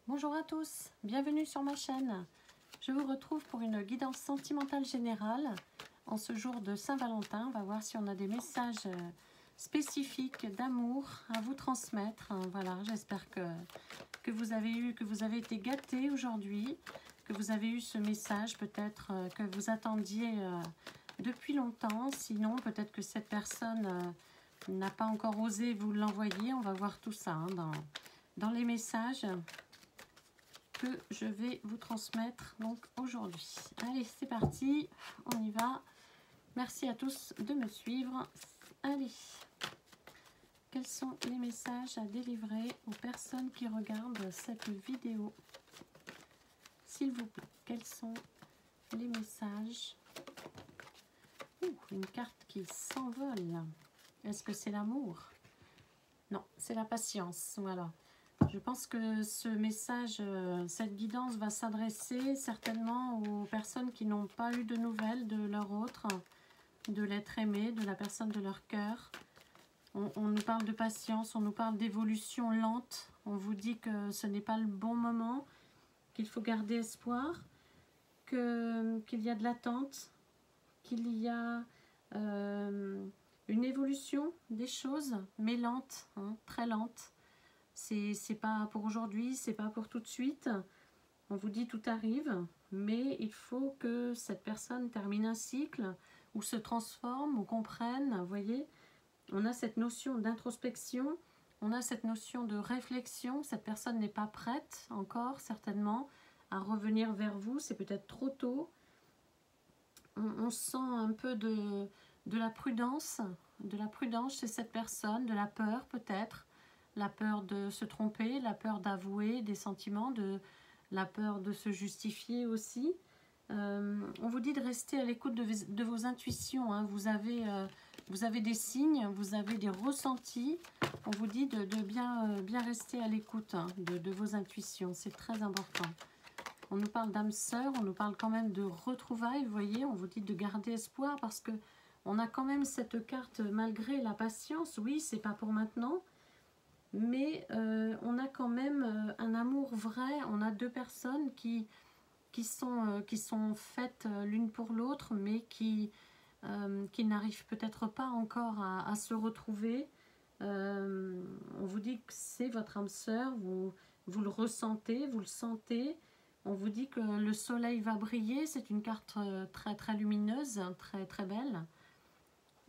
Bonjour à tous, bienvenue sur ma chaîne. Je vous retrouve pour une guidance sentimentale générale en ce jour de Saint-Valentin. On va voir si on a des messages spécifiques d'amour à vous transmettre. Voilà, j'espère que vous avez été gâtés aujourd'hui, que vous avez eu ce message peut-être que vous attendiez depuis longtemps. Sinon, peut-être que cette personne n'a pas encore osé vous l'envoyer. On va voir tout ça dans les messages que je vais vous transmettre donc aujourd'hui. Allez, c'est parti, on y va. Merci à tous de me suivre. Allez, quels sont les messages à délivrer aux personnes qui regardent cette vidéo? S'il vous plaît, quels sont les messages? Une carte qui s'envole. Est-ce que c'est l'amour? Non, c'est la patience, voilà. Je pense que ce message, cette guidance va s'adresser certainement aux personnes qui n'ont pas eu de nouvelles de leur autre, de l'être aimé, de la personne de leur cœur. On nous parle de patience, on nous parle d'évolution lente. On vous dit que ce n'est pas le bon moment, qu'il faut garder espoir, qu'il y a de l'attente, qu'il y a une évolution des choses, mais lente, hein, très lente. C'est pas pour aujourd'hui, c'est pas pour tout de suite. On vous dit tout arrive, mais il faut que cette personne termine un cycle ou se transforme ou comprenne. Vous voyez, on a cette notion d'introspection, on a cette notion de réflexion. Cette personne n'est pas prête encore, certainement, à revenir vers vous. C'est peut-être trop tôt. On sent un peu de la prudence chez cette personne, de la peur peut-être. La peur de se tromper, la peur d'avouer des sentiments, la peur de se justifier aussi. On vous dit de rester à l'écoute de vos intuitions. Hein. Vous avez des signes, vous avez des ressentis. On vous dit de bien rester à l'écoute de vos intuitions. C'est très important. On nous parle d'âme sœur, on nous parle quand même de retrouvailles. Vous voyez, on vous dit de garder espoir parce que on a quand même cette carte malgré la patience. Oui, c'est pas pour maintenant. Mais on a quand même un amour vrai. On a deux personnes qui sont faites l'une pour l'autre, mais qui n'arrivent peut-être pas encore à se retrouver. On vous dit que c'est votre âme sœur, vous le ressentez, vous le sentez. On vous dit que le soleil va briller. C'est une carte très, très lumineuse, très, très belle.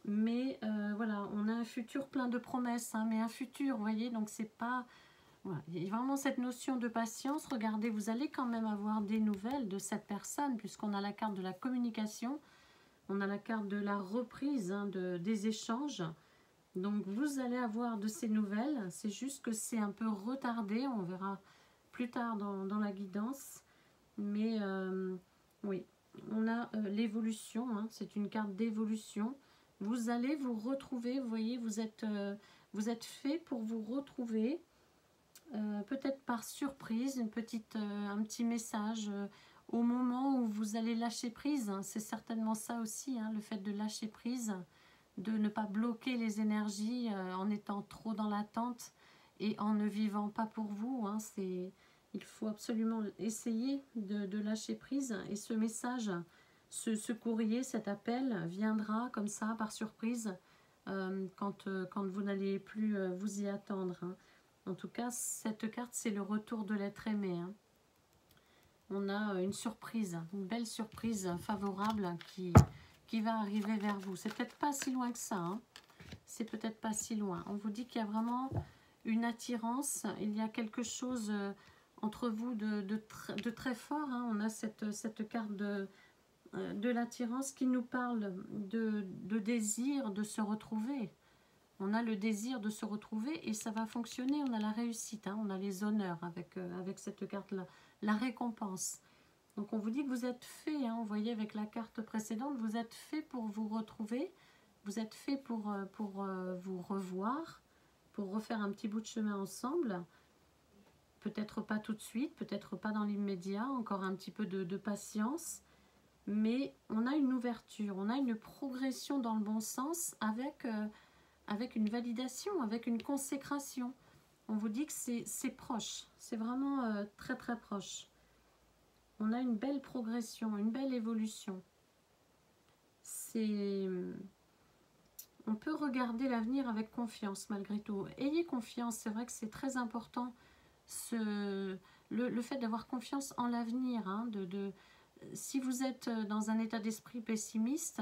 Mais voilà, on a un futur plein de promesses, hein, mais un futur, vous voyez, donc c'est pas... Voilà. Il y a vraiment cette notion de patience. Regardez, vous allez quand même avoir des nouvelles de cette personne, puisqu'on a la carte de la communication, on a la carte de la reprise, hein, des échanges. Donc vous allez avoir de ces nouvelles, c'est juste que c'est un peu retardé, on verra plus tard dans la guidance. Mais oui, on a l'évolution, hein, c'est une carte d'évolution. Vous allez vous retrouver, vous voyez, vous êtes fait pour vous retrouver, peut-être par surprise, un petit message au moment où vous allez lâcher prise. Hein, c'est certainement ça aussi, hein, le fait de lâcher prise, de ne pas bloquer les énergies en étant trop dans l'attente et en ne vivant pas pour vous. Hein, il faut absolument essayer de lâcher prise et ce message, ce courrier, cet appel viendra comme ça par surprise quand vous n'allez plus vous y attendre. Hein. En tout cas, cette carte, c'est le retour de l'être aimé. Hein. On a une surprise, une belle surprise favorable qui va arriver vers vous. C'est peut-être pas si loin que ça. Hein. C'est peut-être pas si loin. On vous dit qu'il y a vraiment une attirance. Il y a quelque chose entre vous de très fort. Hein. On a cette carte de l'attirance qui nous parle de désir de se retrouver. On a le désir de se retrouver et ça va fonctionner. On a la réussite, hein, on a les honneurs avec cette carte-là, la récompense. Donc on vous dit que vous êtes fait, hein, vous voyez avec la carte précédente, vous êtes fait pour vous retrouver, vous êtes fait pour vous revoir, pour refaire un petit bout de chemin ensemble. Peut-être pas tout de suite, peut-être pas dans l'immédiat, encore un petit peu de patience. Mais on a une ouverture, on a une progression dans le bon sens avec une validation, avec une consécration. On vous dit que c'est proche, c'est vraiment très très proche. On a une belle progression, une belle évolution. On peut regarder l'avenir avec confiance malgré tout. Ayez confiance, c'est vrai que c'est très important, le fait d'avoir confiance en l'avenir. Hein, si vous êtes dans un état d'esprit pessimiste,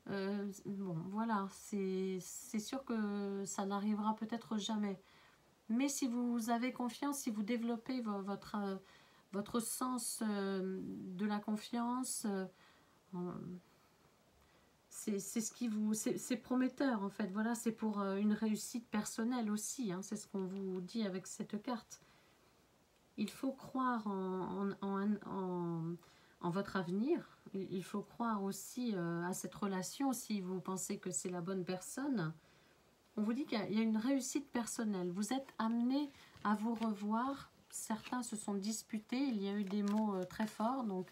bon voilà, c'est sûr que ça n'arrivera peut-être jamais. Mais si vous avez confiance, si vous développez votre sens de la confiance, c'est prometteur en fait. Voilà, c'est pour une réussite personnelle aussi. Hein, c'est ce qu'on vous dit avec cette carte. Il faut croire en votre avenir. Il faut croire aussi à cette relation si vous pensez que c'est la bonne personne. On vous dit qu'il y a une réussite personnelle. Vous êtes amené à vous revoir. Certains se sont disputés. Il y a eu des mots très forts. Donc,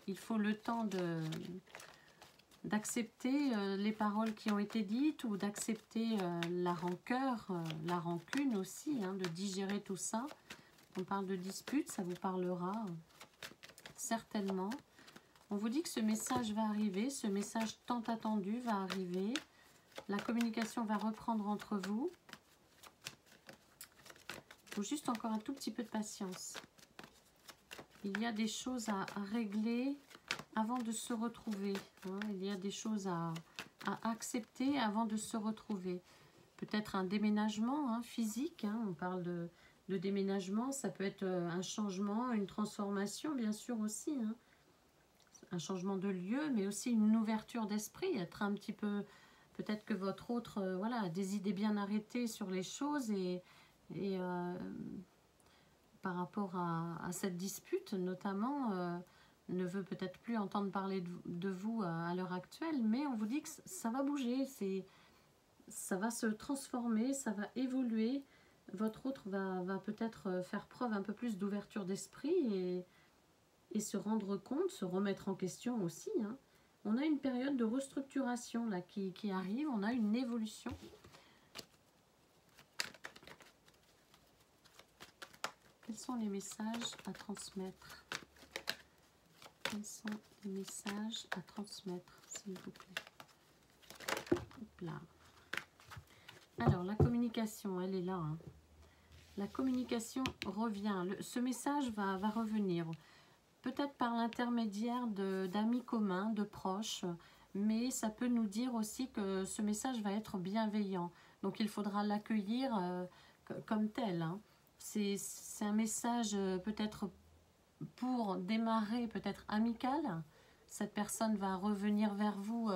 il faut le temps d'accepter les paroles qui ont été dites ou d'accepter la rancœur, la rancune aussi, hein, de digérer tout ça. On parle de dispute, ça vous parlera certainement. On vous dit que ce message va arriver, ce message tant attendu va arriver. La communication va reprendre entre vous. Il faut juste encore un tout petit peu de patience. Il y a des choses à régler avant de se retrouver. Hein. Il y a des choses à accepter avant de se retrouver. Peut-être un déménagement physique. Hein. On parle de déménagement. Ça peut être un changement, une transformation, bien sûr aussi. Hein. Un changement de lieu, mais aussi une ouverture d'esprit. Être un petit peu... Peut-être que votre autre voilà, a des idées bien arrêtées sur les choses et par rapport à cette dispute, notamment, ne veut peut-être plus entendre parler de vous à l'heure actuelle, mais on vous dit que ça va bouger, ça va se transformer, ça va évoluer. Votre autre va peut-être faire preuve un peu plus d'ouverture d'esprit et se rendre compte, se remettre en question aussi. Hein. On a une période de restructuration là, qui arrive, on a une évolution. Quels sont les messages à transmettre? Quels sont les messages à transmettre, s'il vous plaît? Hop là. Alors, la communication, elle est là. Hein. La communication revient. Ce message va revenir. Peut-être par l'intermédiaire d'amis communs, de proches, mais ça peut nous dire aussi que ce message va être bienveillant. Donc il faudra l'accueillir comme tel. Hein. C'est un message peut-être pour démarrer, peut-être amical. Cette personne va revenir vers vous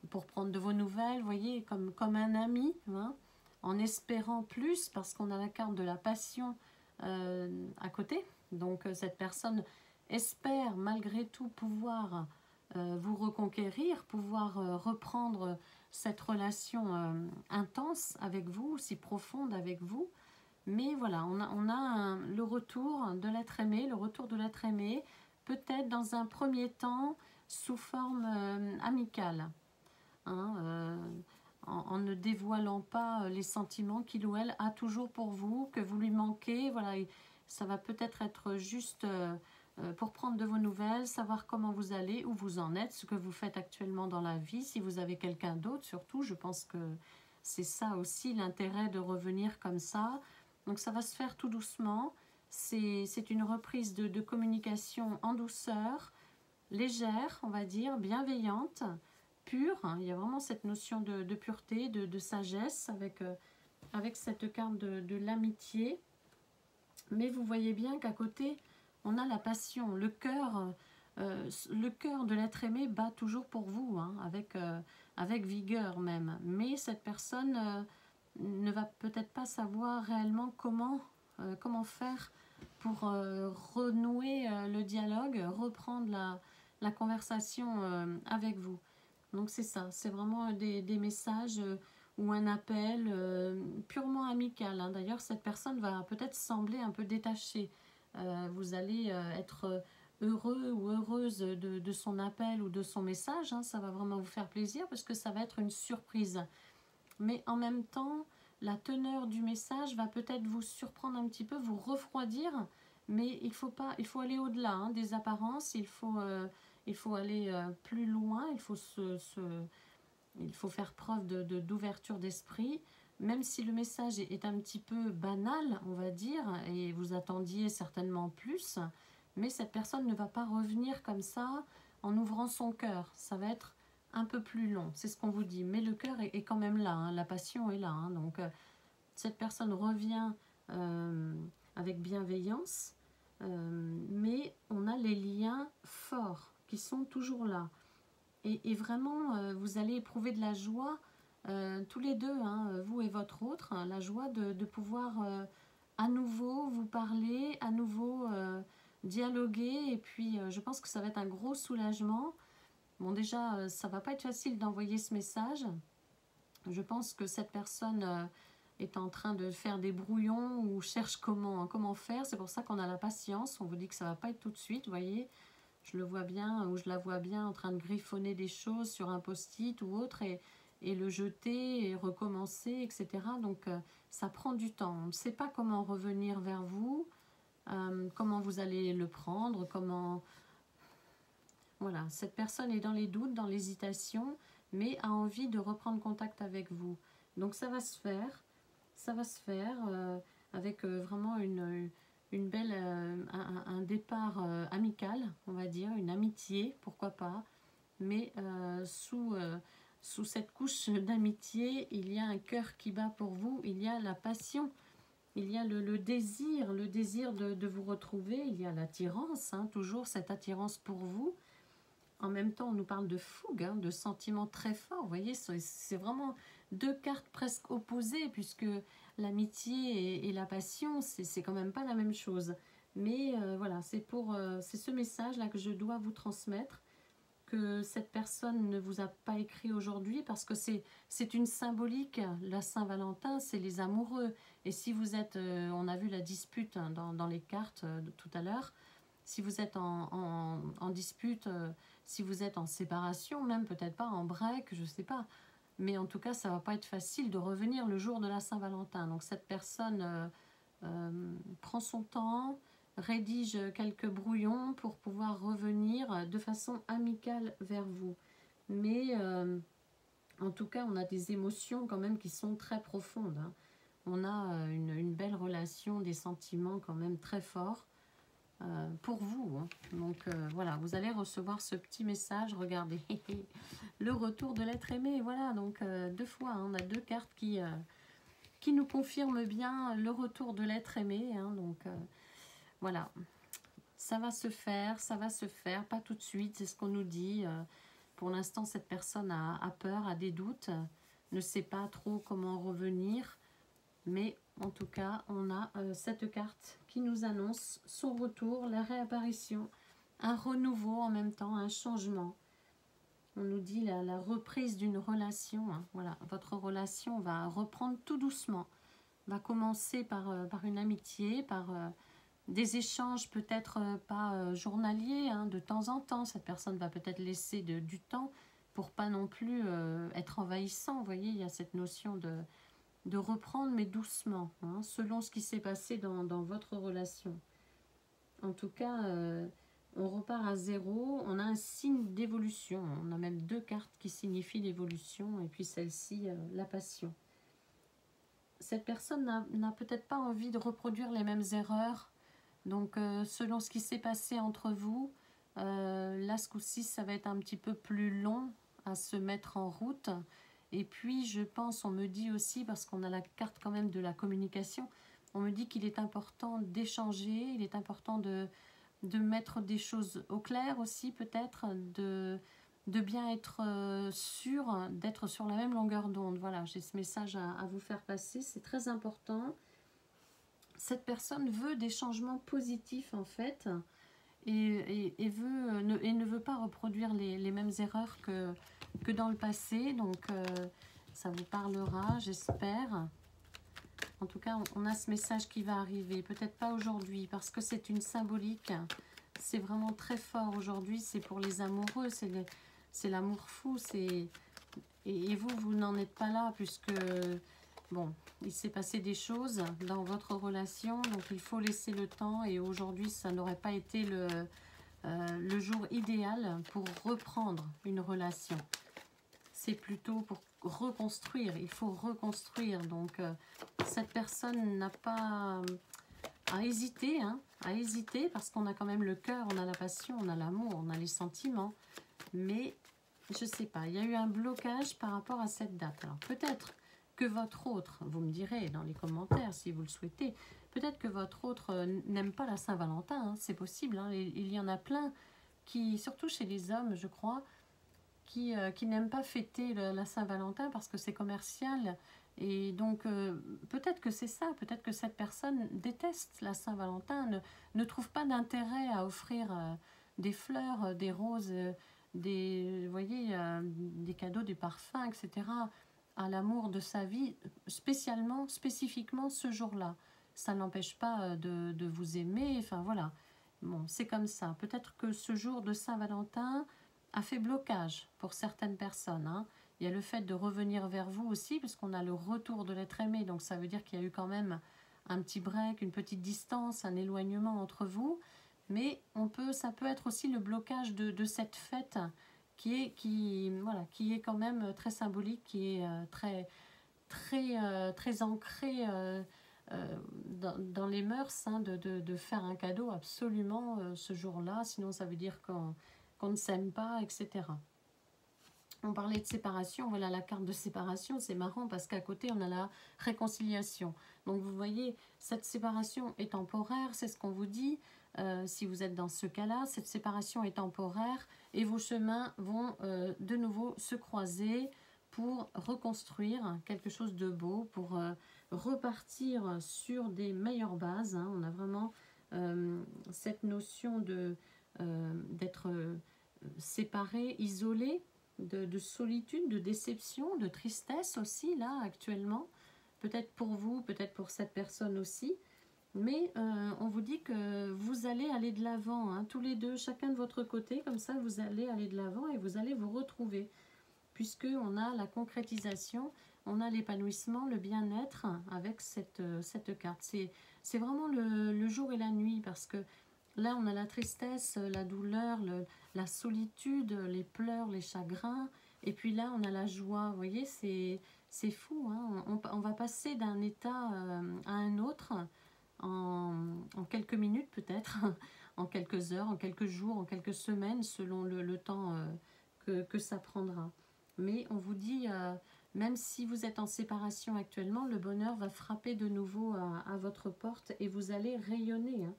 pour prendre de vos nouvelles, vous voyez, comme un ami, hein, en espérant plus, parce qu'on a la carte de la passion à côté. Donc cette personne espère malgré tout pouvoir vous reconquérir, pouvoir reprendre cette relation intense avec vous, si profonde avec vous. Mais voilà, on a le retour de l'être aimé, peut-être dans un premier temps sous forme amicale, hein, en ne dévoilant pas les sentiments qu'il ou elle a toujours pour vous, que vous lui manquez. Voilà, ça va peut-être être juste pour prendre de vos nouvelles, savoir comment vous allez, où vous en êtes, ce que vous faites actuellement dans la vie, si vous avez quelqu'un d'autre surtout. Je pense que c'est ça aussi l'intérêt de revenir comme ça. Donc ça va se faire tout doucement. C'est une reprise de communication en douceur, légère, on va dire, bienveillante, pure. Il y a vraiment cette notion de pureté, de sagesse avec cette carte de l'amitié. Mais vous voyez bien qu'à côté, on a la passion, le cœur de l'être aimé bat toujours pour vous, hein, avec vigueur même. Mais cette personne ne va peut-être pas savoir réellement comment faire pour renouer le dialogue, reprendre la conversation avec vous. Donc c'est ça, c'est vraiment des messages ou un appel purement amical. Hein. D'ailleurs, cette personne va peut-être sembler un peu détachée. Vous allez être heureux ou heureuse de son appel ou de son message. Hein. Ça va vraiment vous faire plaisir parce que ça va être une surprise. Mais en même temps, la teneur du message va peut-être vous surprendre un petit peu, vous refroidir, mais il faut aller au-delà hein, des apparences, il faut aller plus loin, il faut faire preuve d'ouverture d'esprit, même si le message est un petit peu banal, on va dire, et vous attendiez certainement plus, mais cette personne ne va pas revenir comme ça en ouvrant son cœur, ça va être un peu plus long, c'est ce qu'on vous dit, mais le cœur est quand même là, hein, la passion est là, hein, donc cette personne revient avec bienveillance, mais on a les liens forts qui sont toujours là, et vraiment vous allez éprouver de la joie tous les deux, hein, vous et votre autre, hein, la joie de pouvoir à nouveau vous parler, à nouveau dialoguer, et puis je pense que ça va être un gros soulagement. Bon, déjà, ça va pas être facile d'envoyer ce message. Je pense que cette personne est en train de faire des brouillons ou cherche comment faire. C'est pour ça qu'on a la patience. On vous dit que ça va pas être tout de suite, vous voyez. Je le vois bien, ou je la vois bien en train de griffonner des choses sur un post-it ou autre, et le jeter, et recommencer, etc. Donc, ça prend du temps. On ne sait pas comment revenir vers vous, comment vous allez le prendre, comment... Voilà, cette personne est dans les doutes, dans l'hésitation, mais a envie de reprendre contact avec vous. Donc ça va se faire avec vraiment une belle, un départ amical, on va dire, une amitié, pourquoi pas, mais sous cette couche d'amitié, il y a un cœur qui bat pour vous, il y a la passion, il y a le désir de vous retrouver, il y a l'attirance, hein, toujours cette attirance pour vous. En même temps, on nous parle de fougue, hein, de sentiments très forts. Vous voyez, c'est vraiment deux cartes presque opposées, puisque l'amitié et la passion, c'est quand même pas la même chose. Mais voilà, c'est ce message-là que je dois vous transmettre, que cette personne ne vous a pas écrit aujourd'hui, parce que c'est une symbolique. La Saint-Valentin, c'est les amoureux. Et si vous êtes, on a vu la dispute hein, dans les cartes de tout à l'heure, si vous êtes en dispute, si vous êtes en séparation, même peut-être pas en break, je ne sais pas. Mais en tout cas, ça ne va pas être facile de revenir le jour de la Saint-Valentin. Donc cette personne prend son temps, rédige quelques brouillons pour pouvoir revenir de façon amicale vers vous. Mais en tout cas, on a des émotions quand même qui sont très profondes. Hein. On a une belle relation, des sentiments quand même très forts. Pour vous, hein. Donc voilà, vous allez recevoir ce petit message, regardez, le retour de l'être aimé, voilà, donc deux fois, hein, on a deux cartes qui nous confirment bien le retour de l'être aimé, hein, donc voilà, ça va se faire, pas tout de suite, c'est ce qu'on nous dit, pour l'instant cette personne a peur, a des doutes, ne sait pas trop comment revenir, mais en tout cas, on a cette carte qui nous annonce son retour, la réapparition, un renouveau en même temps, un changement. On nous dit la reprise d'une relation. Hein, voilà, votre relation va reprendre tout doucement. Va commencer par une amitié, par des échanges peut-être pas journaliers, hein, de temps en temps. Cette personne va peut-être laisser du temps pour pas non plus être envahissant. Vous voyez, il y a cette notion de reprendre, mais doucement, hein, selon ce qui s'est passé dans votre relation. En tout cas, on repart à zéro, on a un signe d'évolution, on a même deux cartes qui signifient l'évolution, et puis celle-ci, la passion. Cette personne n'a peut-être pas envie de reproduire les mêmes erreurs, donc selon ce qui s'est passé entre vous, là ce coup-ci, ça va être un petit peu plus long à se mettre en route. Et puis, je pense, on me dit aussi, parce qu'on a la carte quand même de la communication, on me dit qu'il est important d'échanger, il est important de mettre des choses au clair aussi, peut-être, de bien être sûr d'être sur la même longueur d'onde. Voilà, j'ai ce message à vous faire passer, c'est très important. Cette personne veut des changements positifs, en fait, et ne veut pas reproduire les mêmes erreurs que dans le passé, donc ça vous parlera, j'espère. En tout cas, on a ce message qui va arriver, peut-être pas aujourd'hui, parce que c'est une symbolique, c'est vraiment très fort aujourd'hui, c'est pour les amoureux, c'est l'amour fou, et vous n'en êtes pas là, puisque Bon, il s'est passé des choses dans votre relation, donc il faut laisser le temps. Et aujourd'hui, ça n'aurait pas été le jour idéal pour reprendre une relation. C'est plutôt pour reconstruire. Il faut reconstruire. Donc, cette personne n'a pas à hésiter, hein, à hésiter parce qu'on a quand même le cœur, on a la passion, on a l'amour, on a les sentiments. Mais, je ne sais pas, il y a eu un blocage par rapport à cette date. Alors, peut-être que votre autre, vous me direz dans les commentaires si vous le souhaitez, peut-être que votre autre n'aime pas la Saint-Valentin, hein, c'est possible, hein, il y en a plein qui, surtout chez les hommes, je crois, qui n'aiment pas fêter la Saint-Valentin parce que c'est commercial. Et donc, peut-être que c'est ça, peut-être que cette personne déteste la Saint-Valentin, ne trouve pas d'intérêt à offrir des fleurs, des roses, vous voyez, des cadeaux, des parfums, etc., à l'amour de sa vie, spécifiquement ce jour-là. Ça n'empêche pas de vous aimer, enfin voilà. Bon, c'est comme ça. Peut-être que ce jour de Saint-Valentin a fait blocage pour certaines personnes, hein. Il y a le fait de revenir vers vous aussi, puisqu'on a le retour de l'être aimé, donc ça veut dire qu'il y a eu quand même un petit break, une petite distance, un éloignement entre vous, mais ça peut être aussi le blocage de cette fête qui est quand même très symbolique, qui est très ancrée dans les mœurs, hein, de faire un cadeau absolument ce jour-là, sinon ça veut dire qu'on ne s'aime pas, etc. On parlait de séparation, voilà la carte de séparation, c'est marrant parce qu'à côté on a la réconciliation. Donc vous voyez, cette séparation est temporaire, c'est ce qu'on vous dit, si vous êtes dans ce cas-là, cette séparation est temporaire et vos chemins vont de nouveau se croiser pour reconstruire quelque chose de beau, pour repartir sur des meilleures bases, hein. On a vraiment cette notion d'être séparé, isolé, de solitude, de déception, de tristesse aussi, là, actuellement. Peut-être pour vous, peut-être pour cette personne aussi. Mais on vous dit que vous allez aller de l'avant, hein, tous les deux, chacun de votre côté, comme ça, vous allez aller de l'avant et vous allez vous retrouver. Puisqu'on a la concrétisation, on a l'épanouissement, le bien-être avec cette carte. C'est vraiment le jour et la nuit, parce que là, on a la tristesse, la douleur, la solitude, les pleurs, les chagrins. Et puis là, on a la joie. Vous voyez, c'est fou, hein. On va passer d'un état à un autre en quelques minutes peut-être, en quelques heures, en quelques jours, en quelques semaines, selon le temps que ça prendra. Mais on vous dit, même si vous êtes en séparation actuellement, le bonheur va frapper de nouveau à votre porte et vous allez rayonner, hein.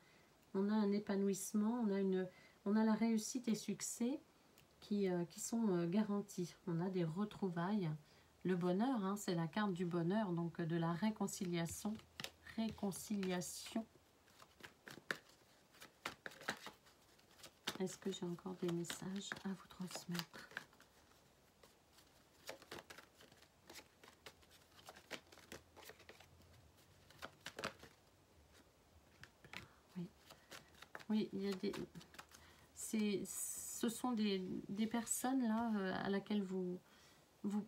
On a un épanouissement, on a la réussite et succès qui sont garantis. On a des retrouvailles. Le bonheur, hein, c'est la carte du bonheur, donc de la réconciliation. Est-ce que j'ai encore des messages à vous transmettre? Oui, il y a ce sont des personnes là à laquelle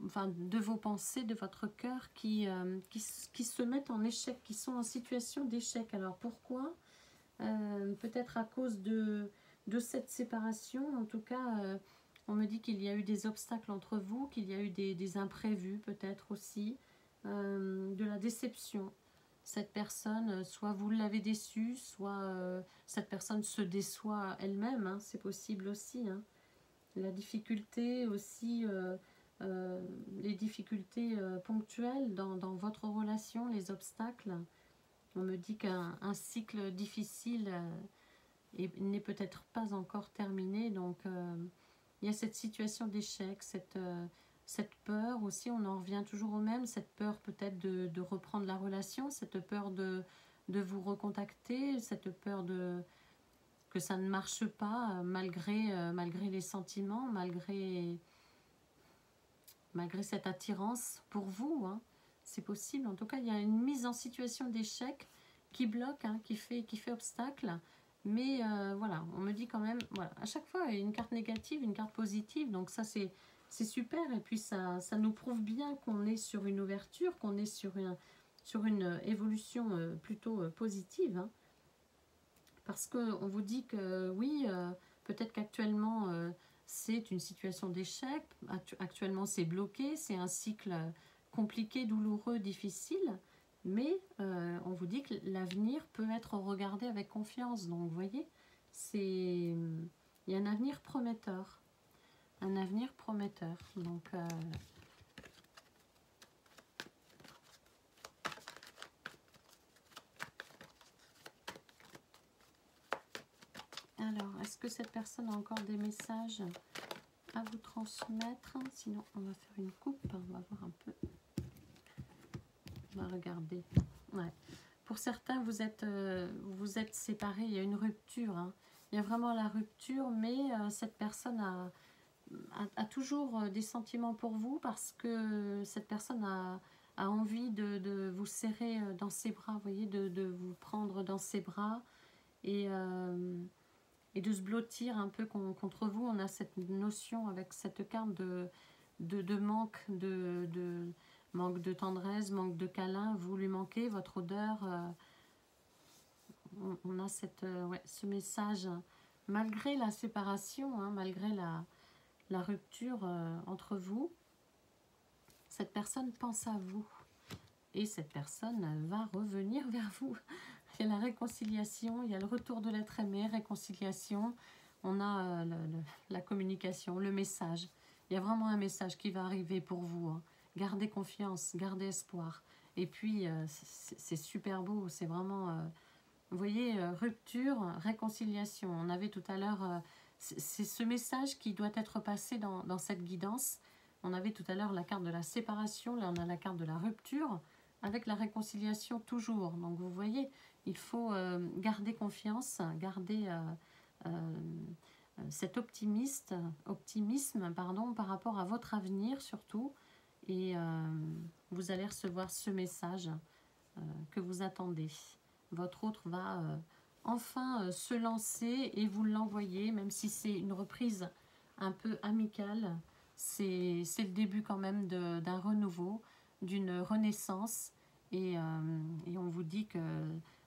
enfin, de vos pensées, de votre cœur qui se mettent en échec, qui sont en situation d'échec. Alors pourquoi? Peut-être à cause de cette séparation. En tout cas, on me dit qu'il y a eu des obstacles entre vous, qu'il y a eu des imprévus peut-être aussi, de la déception. Cette personne, soit vous l'avez déçue, soit cette personne se déçoit elle-même, hein, c'est possible aussi, hein. La difficulté aussi, les difficultés ponctuelles dans votre relation, les obstacles. On me dit qu'un cycle difficile n'est peut-être pas encore terminé, donc il y a cette situation d'échec, cette peur aussi, on en revient toujours au même, cette peur peut-être de reprendre la relation, cette peur de vous recontacter, cette peur que ça ne marche pas malgré les sentiments, malgré cette attirance pour vous, hein. C'est possible. En tout cas, il y a une mise en situation d'échec qui bloque, hein, qui fait obstacle. Mais voilà, on me dit quand même, voilà, à chaque fois, il y a une carte négative, une carte positive. Donc ça, c'est c'est super. Et puis ça nous prouve bien qu'on est sur une ouverture, qu'on est sur une évolution plutôt positive, hein. Parce qu'on vous dit que oui, peut-être qu'actuellement c'est une situation d'échec, actuellement c'est bloqué, c'est un cycle compliqué, douloureux, difficile, mais on vous dit que l'avenir peut être regardé avec confiance. Donc vous voyez, il y a un avenir prometteur. Un avenir prometteur. Donc alors, est-ce que cette personne a encore des messages à vous transmettre? Sinon, on va faire une coupe. On va voir un peu. On va regarder. Ouais. Pour certains, vous êtes séparés. Il y a une rupture, hein. Il y a vraiment la rupture, mais cette personne a toujours des sentiments pour vous parce que cette personne a envie de vous serrer dans ses bras, vous voyez, de vous prendre dans ses bras et de se blottir un peu contre vous. On a cette notion avec cette carte de manque, manque de tendresse, manque de câlin. Vous lui manquez, votre odeur. On a ouais, ce message, malgré la séparation, hein, malgré la rupture entre vous, cette personne pense à vous. Et cette personne va revenir vers vous. Il y a la réconciliation, il y a le retour de l'être aimé, réconciliation. On a la communication, le message. Il y a vraiment un message qui va arriver pour vous, hein. Gardez confiance, gardez espoir. Et puis, c'est super beau, c'est vraiment... vous voyez, rupture, réconciliation. On avait tout à l'heure... c'est ce message qui doit être passé dans cette guidance. On avait tout à l'heure la carte de la séparation, là on a la carte de la rupture, avec la réconciliation toujours. Donc vous voyez, il faut garder confiance, garder cet optimisme par rapport à votre avenir surtout. Et vous allez recevoir ce message que vous attendez. Votre autre va enfin se lancer et vous l'envoyer, même si c'est une reprise un peu amicale. C'est le début quand même d'un renouveau, d'une renaissance. Et on vous dit que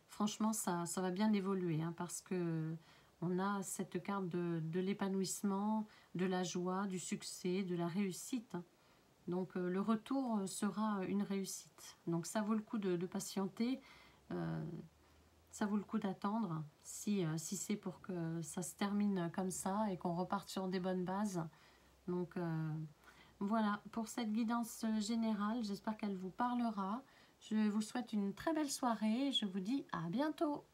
franchement, ça va bien évoluer, hein, parce que on a cette carte de l'épanouissement, de la joie, du succès, de la réussite. Donc le retour sera une réussite. Donc ça vaut le coup de patienter, ça vaut le coup d'attendre, si c'est pour que ça se termine comme ça et qu'on reparte sur des bonnes bases. Donc voilà, pour cette guidance générale, j'espère qu'elle vous parlera. Je vous souhaite une très belle soirée et je vous dis à bientôt.